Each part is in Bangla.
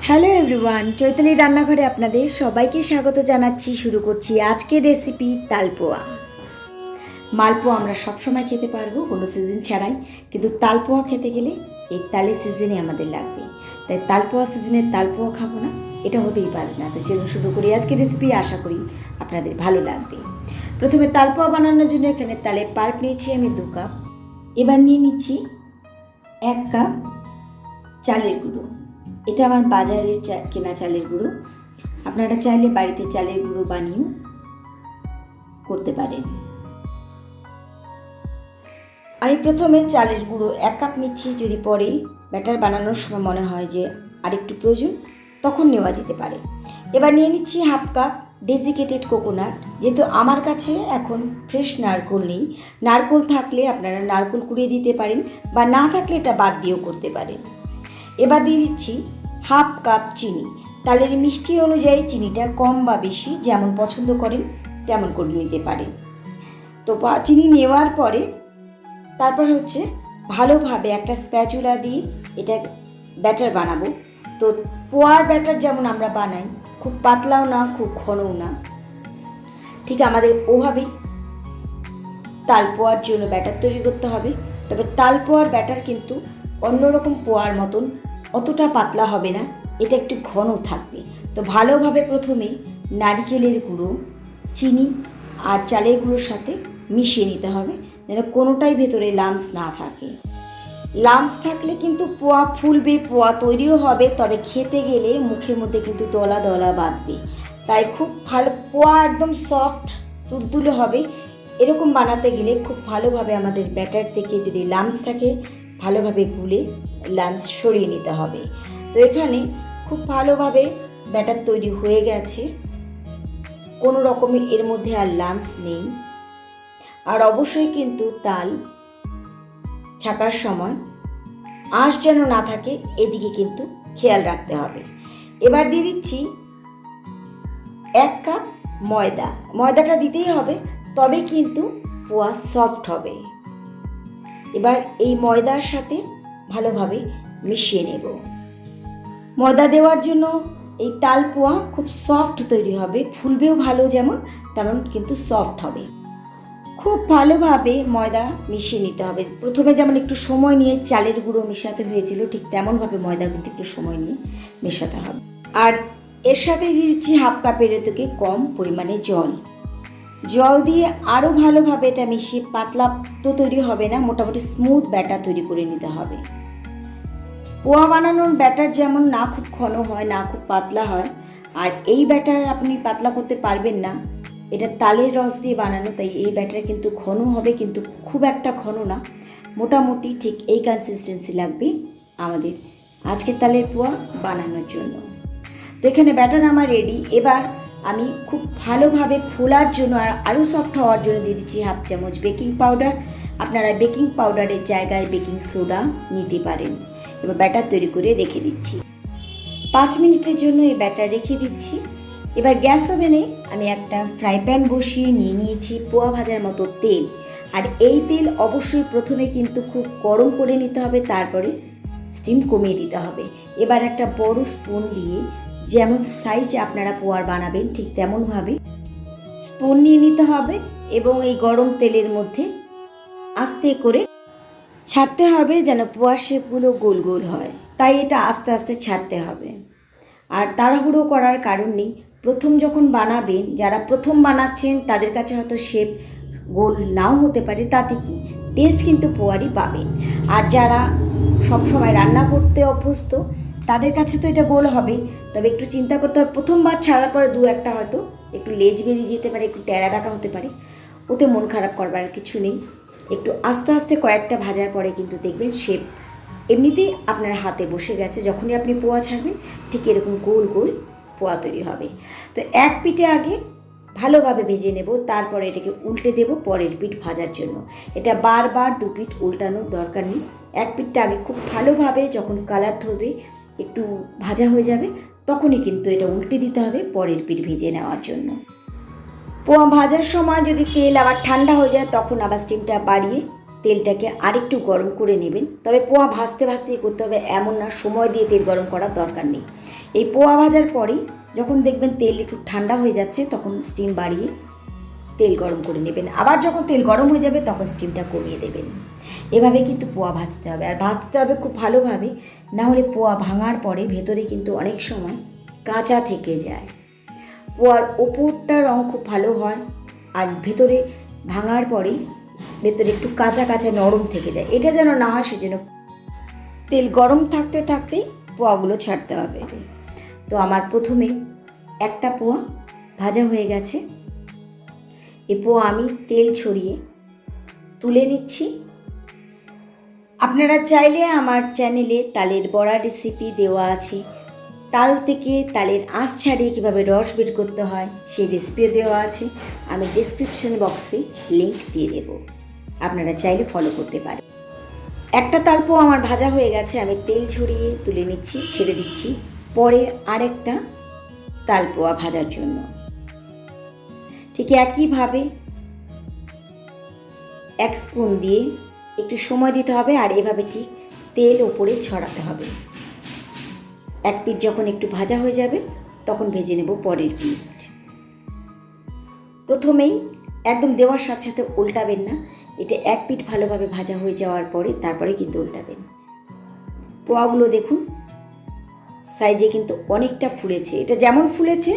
হ্যালো এভরিওয়ান, চৈতালি রান্নাঘরে আপনাদের সবাইকে স্বাগত জানাচ্ছি। শুরু করছি আজকের রেসিপি তালপোয়া। মালপোয়া আমরা সবসময় খেতে পারবো কোনো সিজন ছাড়াই, কিন্তু তালপোয়া খেতে গেলে এই তালের সিজনে আমাদের লাগবে। তাই তালপোয়া সিজনে তালপোয়া খাবো না, এটা হতেই পারে না। তো চলুন শুরু করি আজকের রেসিপি, আশা করি আপনাদের ভালো লাগবে। প্রথমে তালপোয়া বানানোর জন্য এখানে তালের পাল্প নিয়েছি আমি 2 কাপ। এবার নিয়ে নিচ্ছি 1 কাপ চালের গুঁড়ো। এটা আমার বাজারের কেনা চালের গুঁড়ো, আপনারা চাইলে বাড়িতে চালের গুঁড়ো বানিয়েও করতে পারেন। আমি প্রথমে চালের গুঁড়ো 1 কাপ নিচ্ছি, যদি পরে ব্যাটার বানানোর সময় মনে হয় যে আরেকটু প্রয়োজন তখন নেওয়া যেতে পারে। এবার নিয়ে নিচ্ছি 1/2 কাপ ডেসিকেটেড কোকোনাট। যেহেতু আমার কাছে এখন ফ্রেশ নারকেল নেই, নারকেল থাকলে আপনারা নারকেল কুড়িয়ে দিতে পারেন, বা না থাকলে এটা বাদ দিয়েও করতে পারেন। এবার দিয়ে দিচ্ছি 1/2 কাপ চিনি। তালের মিষ্টি অনুযায়ী চিনিটা কম বা বেশি যেমন পছন্দ করেন তেমন করে নিতে পারেন। তো চিনি নেওয়ার পরে তারপর ভালোভাবে একটা স্প্যাচুলা দিয়ে এটা ব্যাটার বানাবো। তো পোয়ার ব্যাটার যেমন আমরা বানাই, খুব পাতলাও না খুব ঘনও না, ঠিক আমাদের ওভাবেই তালপোয়ার জন্য ব্যাটার তৈরি করতে হবে। তবে তালপোয়ার ব্যাটার কিন্তু অন্যরকম পোয়ার মতন অতটা পাতলা হবে না, এটা একটু ঘন থাকবে। তো ভালোভাবে প্রথমে নারকেলের গুঁড়ো, চিনি আর চালের গুঁড়োর সাথে মিশিয়ে নিতে হবে, যেন কোনোটাই ভেতরে লামস না থাকে। লামস থাকলে কিন্তু পোয়া ফুলবে, পোয়া তৈরিও হবে, তবে খেতে গেলে মুখের মধ্যে কিন্তু দলা দলা বাঁধবে। তাই খুব ভালো পোয়া একদম সফট তুলতুলে হবে। এরকম বানাতে গেলে খুব ভালোভাবে আমাদের ব্যাটার থেকে যদি লামস থাকে ভালোভাবে গুলে লামস সরিয়ে নিতে হবে। তো এখানে খুব ভালোভাবে ব্যাটার তৈরি হয়ে গেছে, কোনো রকমের এর মধ্যে আর লামস নেই। আর অবশ্যই কিন্তু তাল ছাকার সময় আঁশ যেন না থাকে, এদিকে কিন্তু খেয়াল রাখতে হবে। এবার দিয়ে দিচ্ছি 1 কাপ ময়দা। ময়দাটা দিতেই হবে, তবে কিন্তু পোয়া সফট হবে। এবার এই ময়দার সাথে ভালোভাবে মিশিয়ে নেব। ময়দা দেওয়ার জন্য এই তালপোয়া খুব সফট তৈরি হবে, ফুলবেও ভালো যেমন তেমন কিন্তু সফট হবে। খুব ভালোভাবে ময়দা মিশিয়ে নিতে হবে। প্রথমে যেমন একটু সময় নিয়ে চালের গুঁড়ো মেশাতে হয়েছিল, ঠিক তেমনভাবে ময়দা কিন্তু একটু সময় নিয়ে মেশাতে হবে। আর এর সাথে দিয়ে দিচ্ছি 1/2 কাপের থেকে কম পরিমাণে জল। জল দিয়ে আরও ভালোভাবে এটা মিশিয়ে, পাতলা তো তৈরি হবে না, মোটামুটি স্মুথ ব্যাটার তৈরি করে নিতে হবে। পোয়া বানানোর ব্যাটার যেমন না খুব ঘন হয় না খুব পাতলা হয়, আর এই ব্যাটার আপনি পাতলা করতে পারবেন না, এটা তালের রস দিয়ে বানানো, তাই এই ব্যাটার কিন্তু ঘন হবে, কিন্তু খুব একটা ঘন না, মোটামুটি ঠিক এই কনসিস্টেন্সি লাগবে আমাদের আজকের তালের পোয়া বানানোর জন্য। তো এখানে ব্যাটার আমার রেডি। এবার আমি খুব ভালোভাবে ফোলার জন্য আর আরও সফট হওয়ার জন্য দিয়ে দিচ্ছি 1/2 চামচ বেকিং পাউডার। আপনারা বেকিং পাউডারের জায়গায় বেকিং সোডা নিতে পারেন। এবার ব্যাটার তৈরি করে রেখে দিচ্ছি 5 মিনিটের জন্য। এই ব্যাটার রেখে দিচ্ছি। এবার গ্যাস ওভেনে আমি একটা ফ্রাই প্যান বসিয়ে নিয়ে নিয়েছি পোয়া ভাজার মতো তেল। আর এই তেল অবশ্যই প্রথমে কিন্তু খুব গরম করে নিতে হবে, তারপরে স্টিম কমিয়ে দিতে হবে। এবার একটা বড় স্পুন দিয়ে, যেমন সাইজ আপনারা পোয়ার বানাবেন ঠিক তেমনভাবে স্পুন নিয়ে নিতে হবে, এবং এই গরম তেলের মধ্যে আস্তে করে ছাড়তে হবে যেন পোয়ার শেপগুলো গোল গোল হয়। তাই এটা আস্তে আস্তে ছাড়তে হবে। আর তাড়াহুড়ো করার কারণ নেই। প্রথম যখন বানাবেন, যারা প্রথম বানাচ্ছেন তাদের কাছে হয়তো শেপ গোল নাও হতে পারে, তাতে কি টেস্ট কিন্তু পোয়ারই পাবেন। আর যারা সবসময় রান্না করতে অভ্যস্ত তাদের কাছে তো এটা গোল হবে, তবে একটু চিন্তা করতে হবে। প্রথমবার ছাড়ার পরে 2-1টা হয়তো একটু লেজ বেরিয়ে যেতে পারে, একটু ট্যাড়া ব্যাকা হতে পারে, ওতে মন খারাপ করবার কিছু নেই। একটু আস্তে আস্তে কয়েকটা ভাজার পরে কিন্তু দেখবেন শেপ এমনিতেই আপনার হাতে বসে গেছে। যখনই আপনি পোয়া ছাড়বেন ঠিক এরকম গোল গোল পোয়া তৈরি হবে। তো এক পিঠে আগে ভালোভাবে ভেজে নেব, তারপরে এটাকে উল্টে দেব পরের পিঠ ভাজার জন্য। এটা বারবার 2 পিঠ উল্টানোর দরকার নেই। এক পিঠটা আগে খুব ভালোভাবে যখন কালার ধরবে, একটু ভাজা হয়ে যাবে, তখনই কিন্তু এটা উল্টে দিতে হবে পরের পিঠ ভেজে নেওয়ার জন্য। পোয়া ভাজার সময় যদি তেল আবার ঠান্ডা হয়ে যায়, তখন আবার স্টিমটা বাড়িয়ে তেলটাকে আরেকটু গরম করে নেবেন। তবে পোয়া ভাজতে ভাজতেই করতে হবে এমন না, সময় দিয়ে তেল গরম করার দরকার নেই। এই পোয়া ভাজার পরেই যখন দেখবেন তেল একটু ঠান্ডা হয়ে যাচ্ছে তখন স্টিম বাড়িয়ে তেল গরম করে নেবেন। আবার যখন তেল গরম হয়ে যাবে তখন স্টিমটা কমিয়ে দেবেন। এভাবে কিন্তু পোয়া ভাজতে হবে, আর ভাজতে হবে খুব ভালোভাবে, না হলে পোয়া ভাঙার পরে ভেতরে কিন্তু অনেক সময় কাঁচা থেকে যায়। পোয়ার ওপরটা রং খুব ভালো হয়, আর ভেতরে ভাঙার পরে ভেতরে একটু কাঁচা কাঁচা নরম থেকে যায়। এটা যেন না হয় সেজন্য তেল গরম থাকতে থাকতেই পোয়াগুলো ছাড়তে হবে। তো আমার প্রথমে একটা পোয়া ভাজা হয়ে গেছে। এই পোয়া আমি তেল ছড়িয়ে তুলে নিচ্ছি। আপনারা চাইলে আমার চ্যানেলে তালের বড়া রেসিপি দেওয়া আছে, তাল থেকে তালের আঁশ ছাড়িয়ে কীভাবে রস বের করতে হয় সেই রেসিপিও দেওয়া আছে। আমি ডেসক্রিপশন বক্সে লিংক দিয়ে দেব, আপনারা চাইলে ফলো করতে পারেন। একটা তাল পোয়া আমার ভাজা হয়ে গেছে, আমি তেল ছড়িয়ে তুলে নিচ্ছি, ছেড়ে দিচ্ছি পরে আরেকটা তাল পোয়া ভাজার জন্য। ঠিক একইভাবে 1 স্পুন দিয়ে একটু সময় দিতে হবে, আর এভাবে ঠিক তেল ওপরে ছড়াতে হবে। এক পিঠ যখন একটু ভাজা হয়ে যাবে তখন ভেজে নেব পরের পিঠ। প্রথমেই একদম দেওয়ার সাথে সাথে উল্টাবেন না, এটা এক পিঠ ভালোভাবে ভাজা হয়ে যাওয়ার পরে তারপরে কিন্তু উল্টাবেন। পোয়াগুলো দেখুন সাইজে কিন্তু অনেকটা ফুলেছে। এটা যেমন ফুলেছে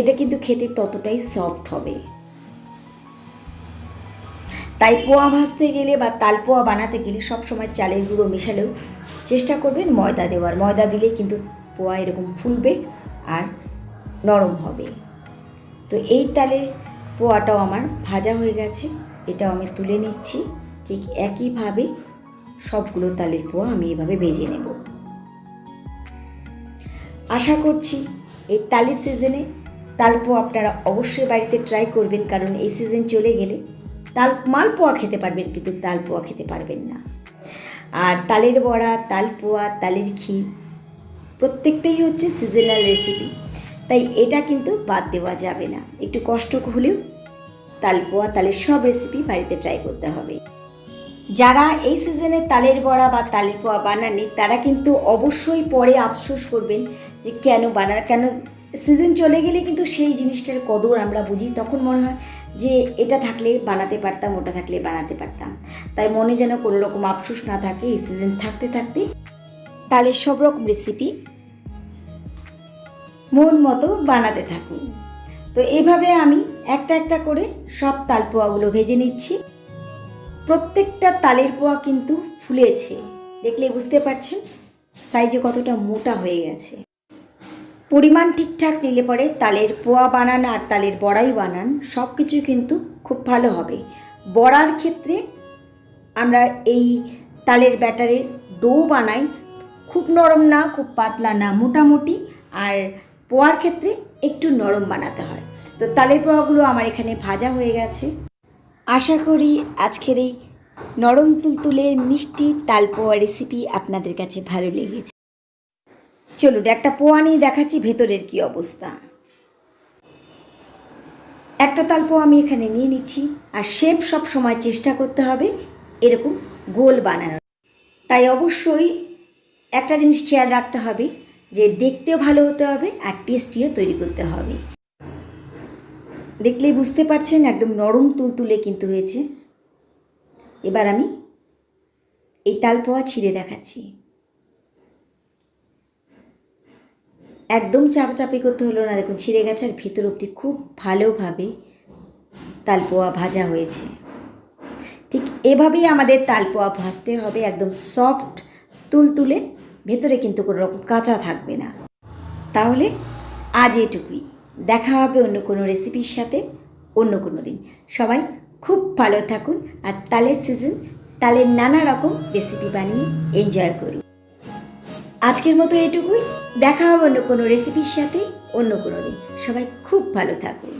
এটা কিন্তু খেতে ততটাই সফট হবে। তাই পোয়া ভাজতে গেলে বা তাল পোয়া বানাতে গেলে সবসময় চালের গুঁড়ো মেশালেও চেষ্টা করবেন ময়দা দেওয়ার। ময়দা দিলে কিন্তু পোয়া এরকম ফুলবে আর নরম হবে। তো এই তালে পোয়াটাও আমার ভাজা হয়ে গেছে, এটাও আমি তুলে নিচ্ছি। ঠিক একইভাবে সবগুলো তালের পোয়া আমি এভাবে ভেজে নেব। আশা করছি এই তালের সিজনে তাল পোয়া আপনারা অবশ্যই বাড়িতে ট্রাই করবেন, কারণ এই সিজন চলে গেলে মালপোয়া খেতে পারবেন কিন্তু তাল পোয়া খেতে পারবেন না। আর তালের বড়া, তাল পোয়া, তালের ক্ষীর প্রত্যেকটাই হচ্ছে সিজনাল রেসিপি, তাই এটা কিন্তু বাদ দেওয়া যাবে না। একটু কষ্ট হলেও তাল পোয়া, তালের সব রেসিপি বাড়িতে ট্রাই করতে হবে। যারা এই সিজনে তালের বড়া বা তালের পোয়া বানাননি তারা কিন্তু অবশ্যই পরে আফসোস করবেন যে কেন সিজন চলে গেলে কিন্তু সেই জিনিসটার কদর আমরা বুঝি। তখন মনে হয় যে এটা থাকলে বানাতে পারতাম, ওটা থাকলে বানাতে পারতাম। তাই মনে যেন কোনো রকম আফসোস না থাকে, এই সিজন থাকতে থাকতে তালের সব রকম রেসিপি মন মতো বানাতে থাকুন। তো এইভাবে আমি একটা একটা করে সব তাল পোয়াগুলো ভেজে নিচ্ছি। প্রত্যেকটা তালের পোয়া কিন্তু ফুলেছে, দেখলে বুঝতে পারছেন সাইজে কতটা মোটা হয়ে গেছে। পরিমাণ ঠিকঠাক নিলে পরে তালের পোয়া বানান আর তালের বড়াই বানান সব কিছু কিন্তু খুব ভালো হবে। বড়ার ক্ষেত্রে আমরা এই তালের ব্যাটারের ডো বানাই, খুব নরম না খুব পাতলা না, মোটামুটি। আর পোয়ার ক্ষেত্রে একটু নরম বানাতে হয়। তো তালের পোয়াগুলো আমার এখানে ভাজা হয়ে গেছে। আশা করি আজকের এই নরম তুলতুলে মিষ্টি তাল পোয়া রেসিপি আপনাদের কাছে ভালো লেগেছে। চলুন একটা পোয়া নিয়ে দেখাচ্ছি ভেতরের কি অবস্থা। একটা তাল পোয়া আমি এখানে নিয়ে নিচ্ছি, আর শেপ সব সময় চেষ্টা করতে হবে এরকম গোল বানানোর। তাই অবশ্যই একটা জিনিস খেয়াল রাখতে হবে যে দেখতেও ভালো হতে হবে আর টেস্টিও তৈরি করতে হবে। দেখলেই বুঝতে পারছেন একদম নরম তুলতুলে কিন্তু হয়েছে। এবার আমি এই তাল পোয়া ছিঁড়ে দেখাচ্ছি। একদম চাপাচাপি করতে হলো না, দেখুন ছিঁড়ে গেছে, আর ভেতর অবধি খুব ভালোভাবে তাল পোয়া ভাজা হয়েছে। ঠিক এভাবেই আমাদের তাল পোয়া ভাজতে হবে, একদম সফট তুলতুলে, ভেতরে কিন্তু কোনো রকম কাঁচা থাকবে না। তাহলে আজ এটুকুই, দেখা হবে অন্য কোনো রেসিপির সাথে অন্য কোনো দিন। সবাই খুব ভালো থাকুন, আর তালের সিজন তালের নানা রকম রেসিপি বানিয়ে এনজয় করুন। আজকের মতো এটুকুই, দেখা হবে অন্য কোনো রেসিপির সাথে অন্য কোনো দিন। সবাই খুব ভালো থাকুন।